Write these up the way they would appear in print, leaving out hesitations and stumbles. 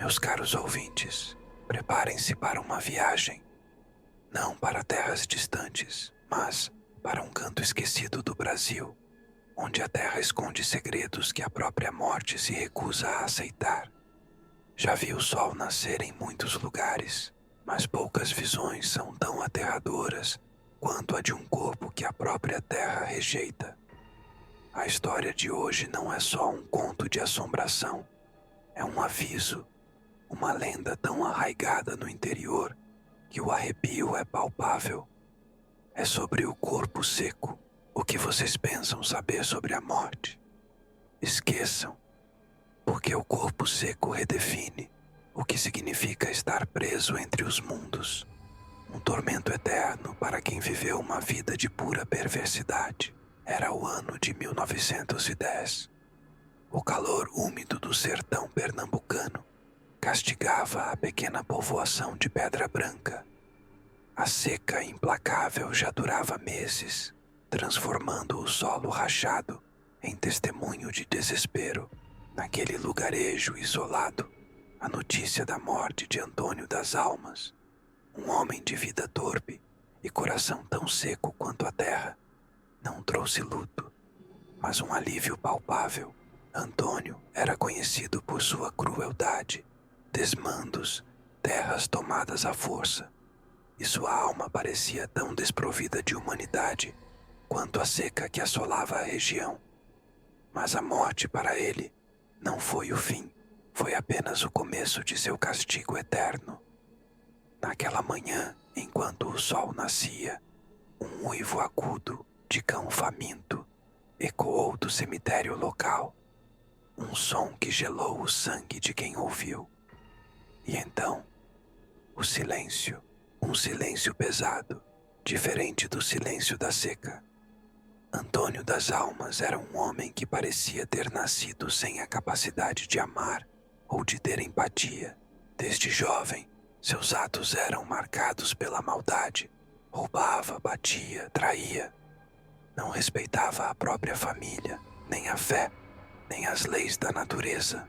Meus caros ouvintes, preparem-se para uma viagem, não para terras distantes, mas para um canto esquecido do Brasil, onde a terra esconde segredos que a própria morte se recusa a aceitar. Já vi o sol nascer em muitos lugares, mas poucas visões são tão aterradoras quanto a de um corpo que a própria terra rejeita. A história de hoje não é só um conto de assombração, é um aviso, uma lenda tão arraigada no interior que o arrepio é palpável. É sobre o corpo seco. O que vocês pensam saber sobre a morte? Esqueçam, porque o corpo seco redefine o que significa estar preso entre os mundos. Um tormento eterno para quem viveu uma vida de pura perversidade. Era o ano de 1910. O calor úmido do sertão pernambucano castigava a pequena povoação de Pedra Branca. A seca implacável já durava meses, transformando o solo rachado em testemunho de desespero. Naquele lugarejo isolado, a notícia da morte de Antônio das Almas, um homem de vida torpe e coração tão seco quanto a terra, não trouxe luto, mas um alívio palpável. Antônio era conhecido por sua crueldade, desmandos, terras tomadas à força, e sua alma parecia tão desprovida de humanidade quanto a seca que assolava a região. Mas a morte para ele não foi o fim, foi apenas o começo de seu castigo eterno. Naquela manhã, enquanto o sol nascia, um uivo agudo de cão faminto ecoou do cemitério local, um som que gelou o sangue de quem ouviu. E então, o silêncio, um silêncio pesado, diferente do silêncio da seca. Antônio das Almas era um homem que parecia ter nascido sem a capacidade de amar ou de ter empatia. Desde jovem, seus atos eram marcados pela maldade. Roubava, batia, traía. Não respeitava a própria família, nem a fé, nem as leis da natureza.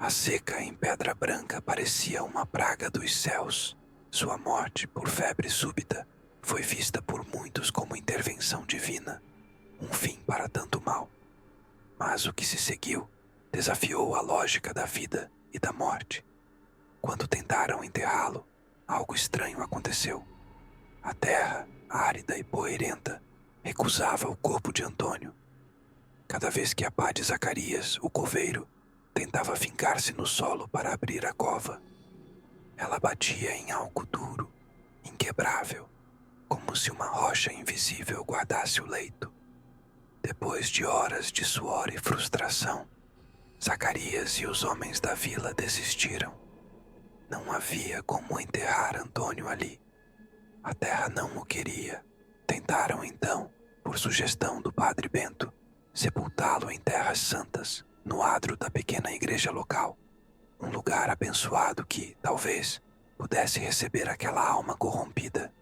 A seca em Pedra Branca parecia uma praga dos céus. Sua morte por febre súbita foi vista por muitos como intervenção divina, um fim para tanto mal. Mas o que se seguiu desafiou a lógica da vida e da morte. Quando tentaram enterrá-lo, algo estranho aconteceu. A terra, árida e poeirenta, recusava o corpo de Antônio. Cada vez que a pá de Zacarias, o coveiro, tentava fincar-se no solo para abrir a cova, ela batia em algo duro, inquebrável, como se uma rocha invisível guardasse o leito. Depois de horas de suor e frustração, Zacarias e os homens da vila desistiram. Não havia como enterrar Antônio ali. A terra não o queria. Tentaram então, por sugestão do padre Bento, sepultá-lo em terras santas, no adro da pequena igreja local. Um lugar abençoado que, talvez, pudesse receber aquela alma corrompida.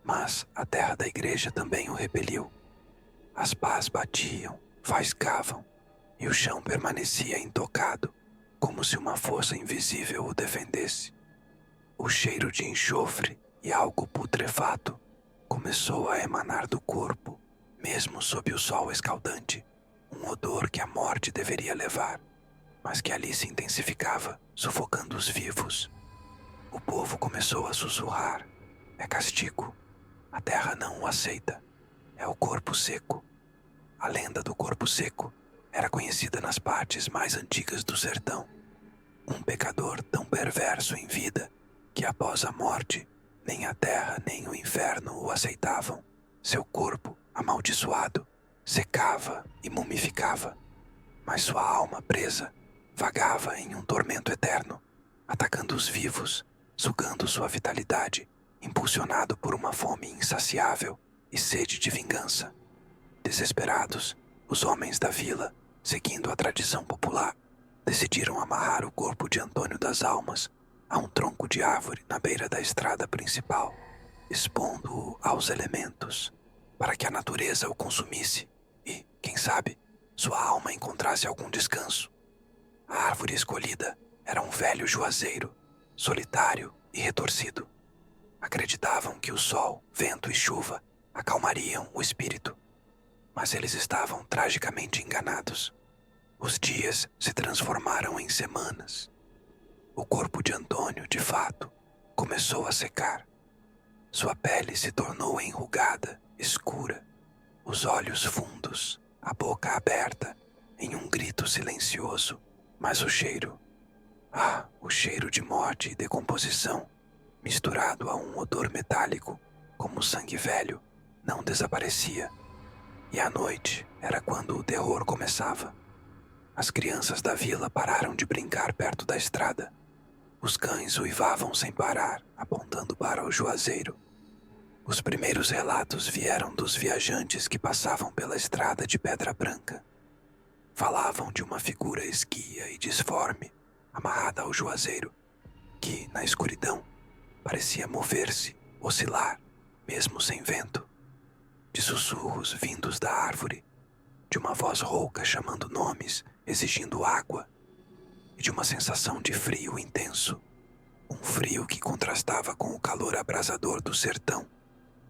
Mas a terra da igreja também o repeliu. As pás batiam, faiscavam, e o chão permanecia intocado, como se uma força invisível o defendesse. O cheiro de enxofre e algo putrefato começou a emanar do corpo, mesmo sob o sol escaldante, um odor que a morte deveria levar, mas que ali se intensificava, sufocando os vivos. O povo começou a sussurrar: é castigo. A terra não o aceita. É o corpo seco. A lenda do corpo seco era conhecida nas partes mais antigas do sertão. Um pecador tão perverso em vida que após a morte, nem a terra nem o inferno o aceitavam. Seu corpo, amaldiçoado, secava e mumificava, mas sua alma presa vagava em um tormento eterno, atacando os vivos, sugando sua vitalidade, impulsionado por uma fome insaciável e sede de vingança. Desesperados, os homens da vila, seguindo a tradição popular, decidiram amarrar o corpo de Antônio das Almas a um tronco de árvore na beira da estrada principal, expondo-o aos elementos, para que a natureza o consumisse e, quem sabe, sua alma encontrasse algum descanso. A árvore escolhida era um velho juazeiro, solitário e retorcido. Acreditavam que o sol, vento e chuva acalmariam o espírito, mas eles estavam tragicamente enganados. Os dias se transformaram em semanas. O corpo de Antônio, de fato, começou a secar. Sua pele se tornou enrugada, escura, os olhos fundos, a boca aberta, em um grito silencioso, mas o cheiro de morte e decomposição, misturado a um odor metálico, como sangue velho, não desaparecia. E à noite era quando o terror começava. As crianças da vila pararam de brincar perto da estrada. Os cães uivavam sem parar, apontando para o juazeiro. Os primeiros relatos vieram dos viajantes que passavam pela estrada de Pedra Branca. Falavam de uma figura esguia e disforme, amarrada ao juazeiro, que, na escuridão, parecia mover-se, oscilar, mesmo sem vento. De sussurros vindos da árvore, de uma voz rouca chamando nomes, exigindo água, e de uma sensação de frio intenso, um frio que contrastava com o calor abrasador do sertão,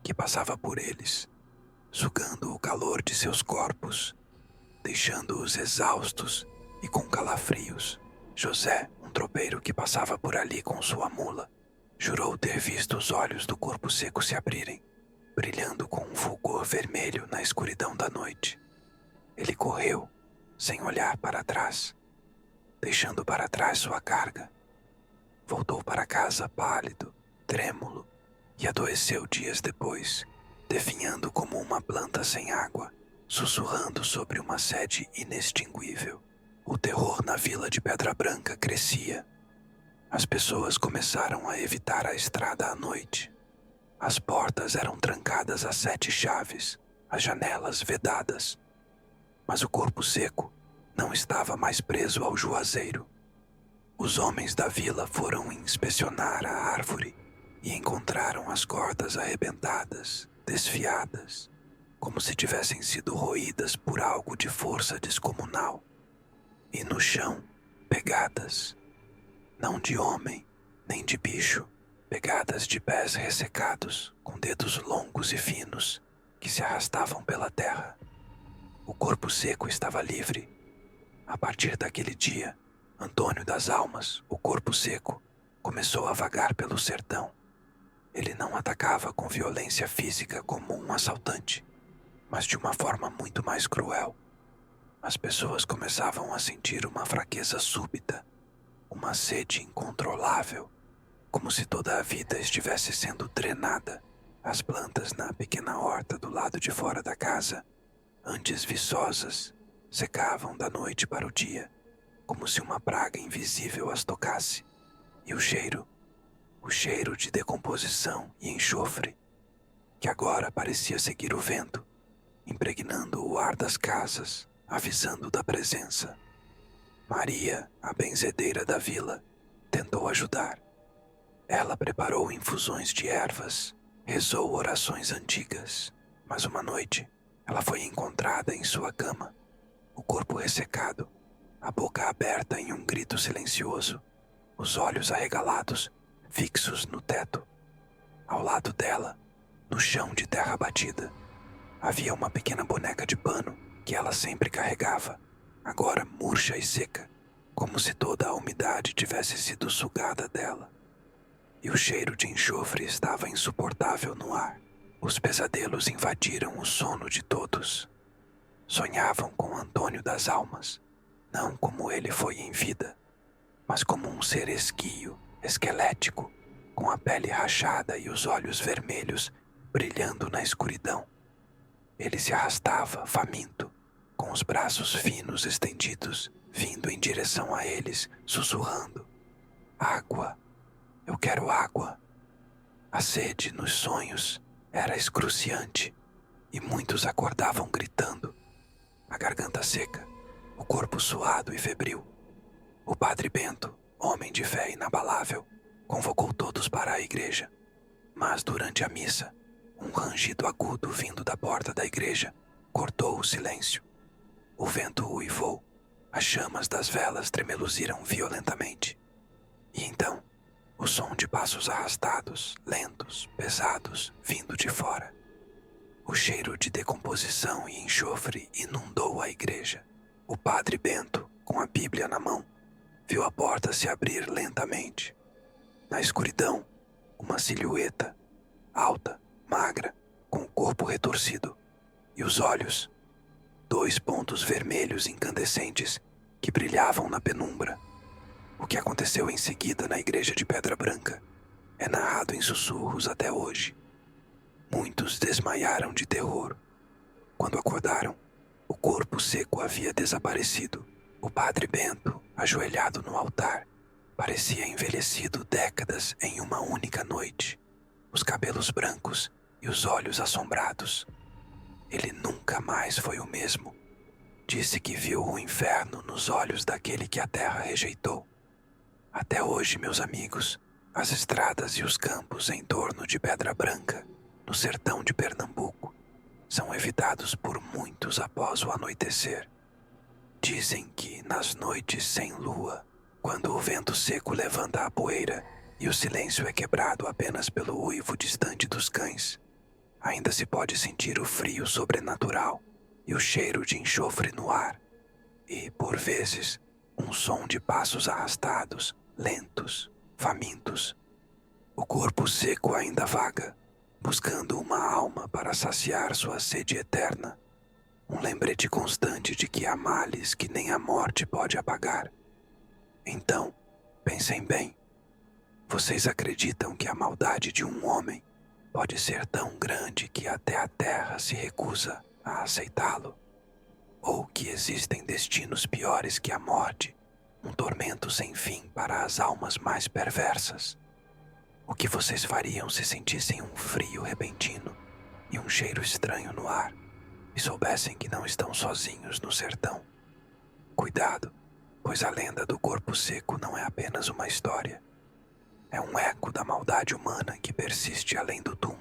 que passava por eles, sugando o calor de seus corpos, deixando-os exaustos e com calafrios. José, um tropeiro que passava por ali com sua mula, jurou ter visto os olhos do corpo seco se abrirem, brilhando com um fulgor vermelho na escuridão da noite. Ele correu, sem olhar para trás, deixando para trás sua carga. Voltou para casa pálido, trêmulo, e adoeceu dias depois, definhando como uma planta sem água, sussurrando sobre uma sede inextinguível. O terror na vila de Pedra Branca crescia. As pessoas começaram a evitar a estrada à noite. As portas eram trancadas a 7 chaves, as janelas vedadas. Mas o corpo seco não estava mais preso ao juazeiro. Os homens da vila foram inspecionar a árvore e encontraram as cordas arrebentadas, desfiadas, como se tivessem sido roídas por algo de força descomunal. E no chão, pegadas, não de homem, nem de bicho, pegadas de pés ressecados, com dedos longos e finos, que se arrastavam pela terra. O corpo seco estava livre. A partir daquele dia, Antônio das Almas, o corpo seco, começou a vagar pelo sertão. Ele não atacava com violência física como um assaltante, mas de uma forma muito mais cruel. As pessoas começavam a sentir uma fraqueza súbita, uma sede incontrolável, como se toda a vida estivesse sendo drenada. As plantas na pequena horta do lado de fora da casa, antes viçosas, secavam da noite para o dia, como se uma praga invisível as tocasse. E o cheiro de decomposição e enxofre, que agora parecia seguir o vento, impregnando o ar das casas, avisando da presença. Maria, a benzedeira da vila, tentou ajudar. Ela preparou infusões de ervas, rezou orações antigas, mas uma noite ela foi encontrada em sua cama, o corpo ressecado, a boca aberta em um grito silencioso, os olhos arregalados, fixos no teto. Ao lado dela, no chão de terra batida, havia uma pequena boneca de pano que ela sempre carregava, agora murcha e seca, como se toda a umidade tivesse sido sugada dela. E o cheiro de enxofre estava insuportável no ar. Os pesadelos invadiram o sono de todos. Sonhavam com Antônio das Almas, não como ele foi em vida, mas como um ser esguio, esquelético, com a pele rachada e os olhos vermelhos brilhando na escuridão. Ele se arrastava, faminto, com os braços finos estendidos, vindo em direção a eles, sussurrando: "Água, eu quero água." A sede nos sonhos era excruciante e muitos acordavam gritando, a garganta seca, o corpo suado e febril. O padre Bento, homem de fé inabalável, convocou todos para a igreja, mas durante a missa, um rangido agudo vindo da porta da igreja cortou o silêncio. O vento uivou, as chamas das velas tremeluziram violentamente O som de passos arrastados, lentos, pesados, vindo de fora. O cheiro de decomposição e enxofre inundou a igreja. O padre Bento, com a Bíblia na mão, viu a porta se abrir lentamente. Na escuridão, uma silhueta, alta, magra, com o corpo retorcido, e os olhos, 2 pontos vermelhos incandescentes que brilhavam na penumbra. O que aconteceu em seguida na igreja de Pedra Branca é narrado em sussurros até hoje. Muitos desmaiaram de terror. Quando acordaram, o corpo seco havia desaparecido. O padre Bento, ajoelhado no altar, parecia envelhecido décadas em uma única noite. Os cabelos brancos e os olhos assombrados. Ele nunca mais foi o mesmo. Disse que viu o inferno nos olhos daquele que a terra rejeitou. Até hoje, meus amigos, as estradas e os campos em torno de Pedra Branca, no sertão de Pernambuco, são evitados por muitos após o anoitecer. Dizem que nas noites sem lua, quando o vento seco levanta a poeira e o silêncio é quebrado apenas pelo uivo distante dos cães, ainda se pode sentir o frio sobrenatural e o cheiro de enxofre no ar, e, por vezes, um som de passos arrastados, lentos, famintos. O corpo seco ainda vaga, buscando uma alma para saciar sua sede eterna. Um lembrete constante de que há males que nem a morte pode apagar. Então, pensem bem. Vocês acreditam que a maldade de um homem pode ser tão grande que até a terra se recusa a aceitá-lo? Ou que existem destinos piores que a morte, um tormento sem fim para as almas mais perversas? O que vocês fariam se sentissem um frio repentino e um cheiro estranho no ar e soubessem que não estão sozinhos no sertão? Cuidado, pois a lenda do corpo seco não é apenas uma história. É um eco da maldade humana que persiste além do túmulo.